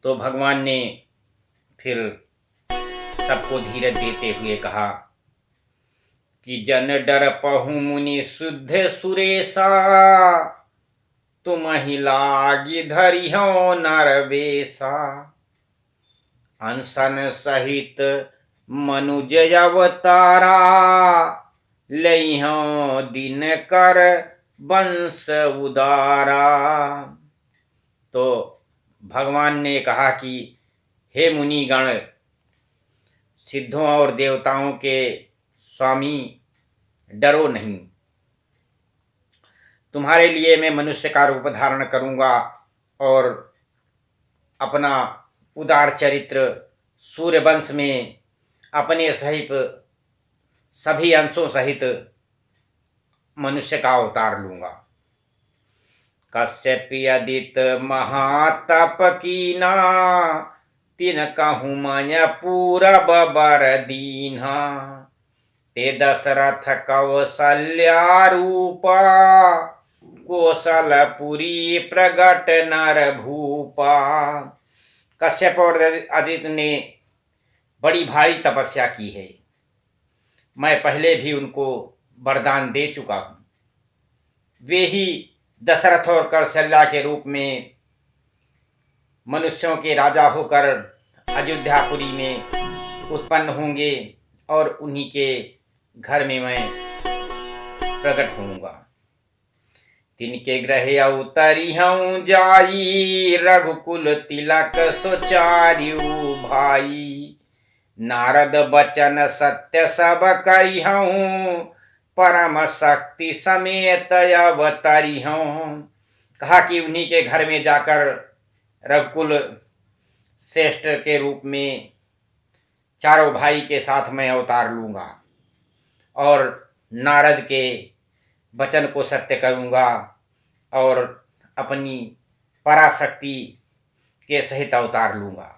तो भगवान ने फिर सबको धीरज देते हुए कहा कि जन डर पहु मुनि शुद्ध सुरेशा, तुम ही लागी धरियो नरवेशा। अनशन सहित मनुज अवतारा, लइहो दिन कर वंश उदारा। तो भगवान ने कहा कि हे मुनिगण, सिद्धों और देवताओं के स्वामी, डरो नहीं। तुम्हारे लिए मैं मनुष्य का रूप धारण करूंगा और अपना उदार चरित्र सूर्यवंश में अपने सहित सभी अंशों सहित मनुष्य का अवतार लूंगा। कश्यप अदित महातप कीना, तिन कहूँ मैं पूरब बर दीन्हा। ते दशरथ कौशल्या रूपा, कौशलपुरी प्रगट नर भूपा। कश्यप और आदित्य ने बड़ी भारी तपस्या की है। मैं पहले भी उनको वरदान दे चुका हूँ। वे ही दशरथ और कौशल्या के रूप में मनुष्यों के राजा होकर अयोध्यापुरी में उत्पन्न होंगे और उन्हीं के घर में मैं प्रकट होऊंगा। तिनके ग्रह अवतरी हूँ जाई, रघुकुल तिलक सुचार्यु भाई। नारद बचन सत्य सब करी हूँ, परम शक्ति समेत अवतरी हूँ। कहा कि उन्हीं के घर में जाकर रघुकुल श्रेष्ठ के रूप में चारों भाई के साथ मैं अवतार लूँगा और नारद के वचन को सत्य करूँगा और अपनी पराशक्ति के सहित अवतार लूँगा।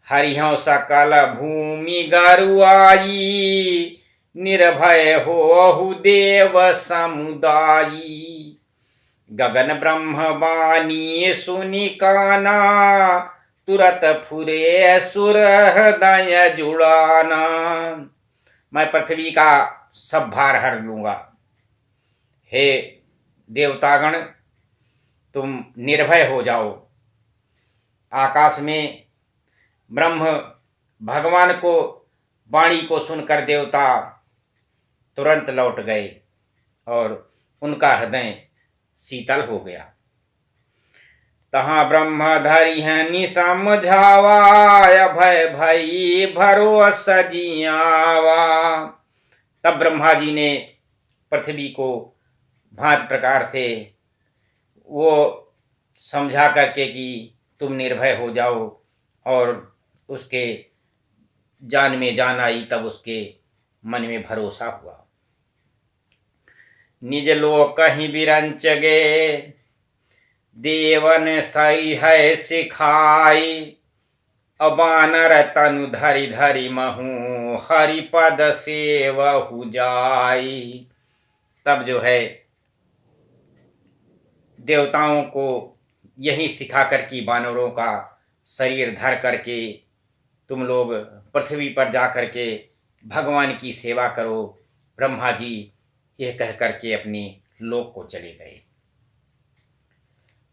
हरिहं सकल भूमि गरुआई, निर्भय होहु देव समुदायी। गगन ब्रह्म वाणी सुनि काना, तुरत फुरे सुर हृदय जुड़ाना। मैं पृथ्वी का सब भार हर लूंगा। हे देवतागण, तुम निर्भय हो जाओ। आकाश में ब्रह्म भगवान को वाणी को सुनकर देवता तुरंत लौट गए और उनका हृदय शीतल हो गया। तहाँ ब्रह्म धरि हैं निसमझावा, भय भई भरोस जियावा। तब ब्रह्मा जी ने पृथ्वी को भांति प्रकार से वो समझा करके कि तुम निर्भय हो जाओ, और उसके जान में जान आई। तब उसके मन में भरोसा हुआ। निज लोक कहीं विरंच गे, देवन सही है सिखाई। अबानर तनु धरि धरि महू, हरिपद सेवहु जाई। तब जो है देवताओं को यही सिखा कर कि बानरों का शरीर धर करके तुम लोग पृथ्वी पर जा कर के भगवान की सेवा करो। ब्रह्मा जी यह कह करके अपने लोक को चले गए।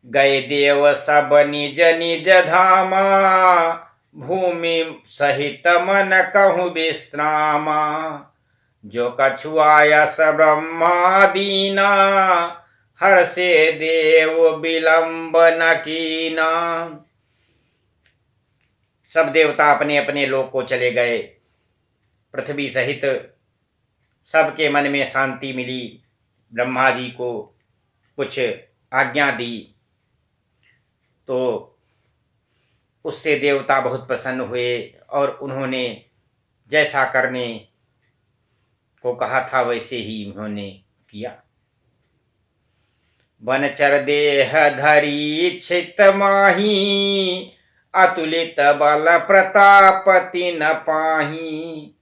गए देव सब निज निज धामा, भूमि सहित मन कहूँ विश्रामा। जो कछुआया स ब्रह्मा दीना, हर से देव विलंब न कीना। सब देवता अपने अपने लोक को चले गए। पृथ्वी सहित सबके मन में शांति मिली। ब्रह्मा जी को कुछ आज्ञा दी तो उससे देवता बहुत प्रसन्न हुए और उन्होंने जैसा करने को कहा था वैसे ही उन्होंने किया। वनचर देह धरी छित माही, अतुलित बल प्रताप तिन पाही।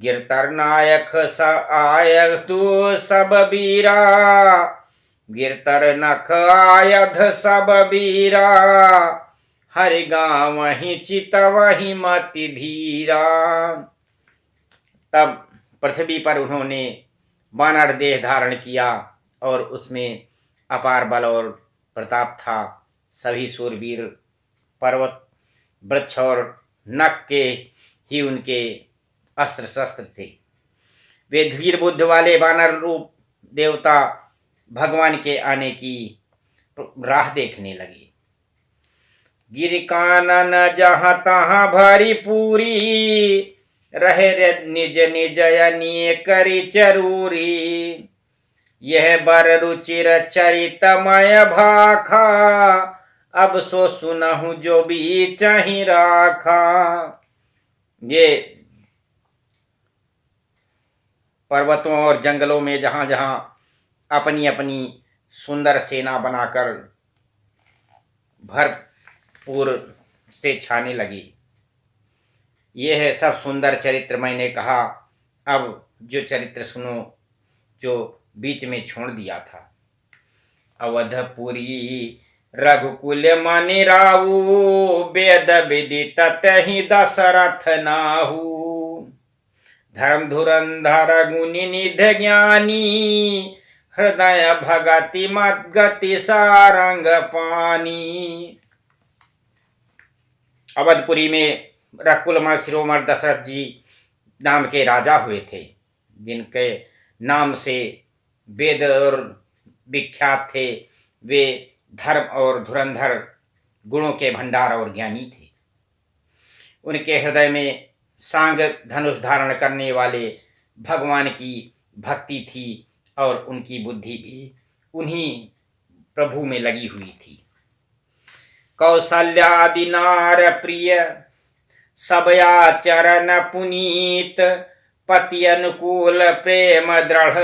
गिरतर नायक स आय तू सब बीरा, गिरतर नख आयध सब बीरा। हरि गाँव ही चितवहि मति धीरा। तब पृथ्वी पर उन्होंने वानर देह धारण किया और उसमें अपार बल और प्रताप था। सभी शूरवीर पर्वत वृक्ष और नख के ही उनके अस्त्र शस्त्र थे। वे धीर बुद्ध वाले वानर रूप देवता भगवान के आने की राह देखने लगे। गिर कानन जहाँ तहाँ भरी पूरी, रहे निज निज अनिय करी चरूरी। यह बर रुचिर चरितमय भाखा, अब सो सुनहु जो भी चाहि राखा। ये पर्वतों और जंगलों में जहाँ जहाँ अपनी अपनी सुंदर सेना बनाकर भरपूर से छाने लगी। यह सब सुंदर चरित्र मैंने कहा, अब जो चरित्र सुनो जो बीच में छोड़ दिया था। अवधपुरी रघुकुल मनि राऊ, वेद विदित तहि दशरथ नाहू। धर्म धुरंधर गुनि निधि ज्ञानी, हृदय भगति मत गति सारंग पानी। अवधपुरी में रघुकुल शिरोमणि दशरथ जी नाम के राजा हुए थे, जिनके नाम से वेद और विख्यात थे। वे धर्म और धुरंधर गुणों के भंडार और ज्ञानी थे। उनके हृदय में सांग धनुष धारण करने वाले भगवान की भक्ति थी और उनकी बुद्धि भी उन्हीं प्रभु में लगी हुई थी। कौशल्यादि नार प्रिय सबया चरण पुनीत, पति अनुकूल प्रेम दृढ़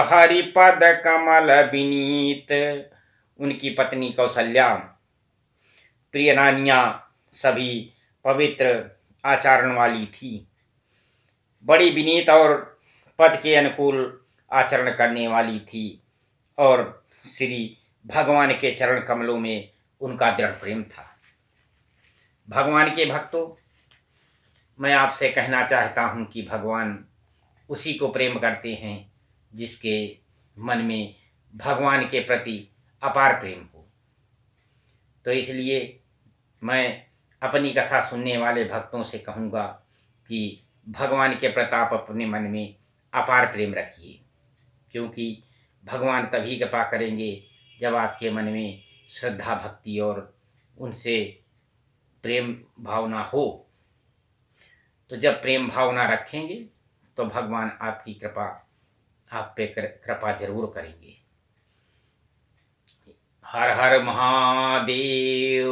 हरिपद कमल विनीत। उनकी पत्नी कौशल्या, प्रिय रानियां सभी पवित्र आचरण वाली थी, बड़ी विनीत और पद के अनुकूल आचरण करने वाली थी और श्री भगवान के चरण कमलों में उनका दृढ़ प्रेम था। भगवान के भक्तों, मैं आपसे कहना चाहता हूँ कि भगवान उसी को प्रेम करते हैं जिसके मन में भगवान के प्रति अपार प्रेम हो। तो इसलिए मैं अपनी कथा सुनने वाले भक्तों से कहूँगा कि भगवान के प्रताप अपने मन में अपार प्रेम रखिए, क्योंकि भगवान तभी कृपा करेंगे जब आपके मन में श्रद्धा भक्ति और उनसे प्रेम भावना हो। तो जब प्रेम भावना रखेंगे तो भगवान आपकी कृपा आप पे कृपा जरूर करेंगे। हर हर महादेव।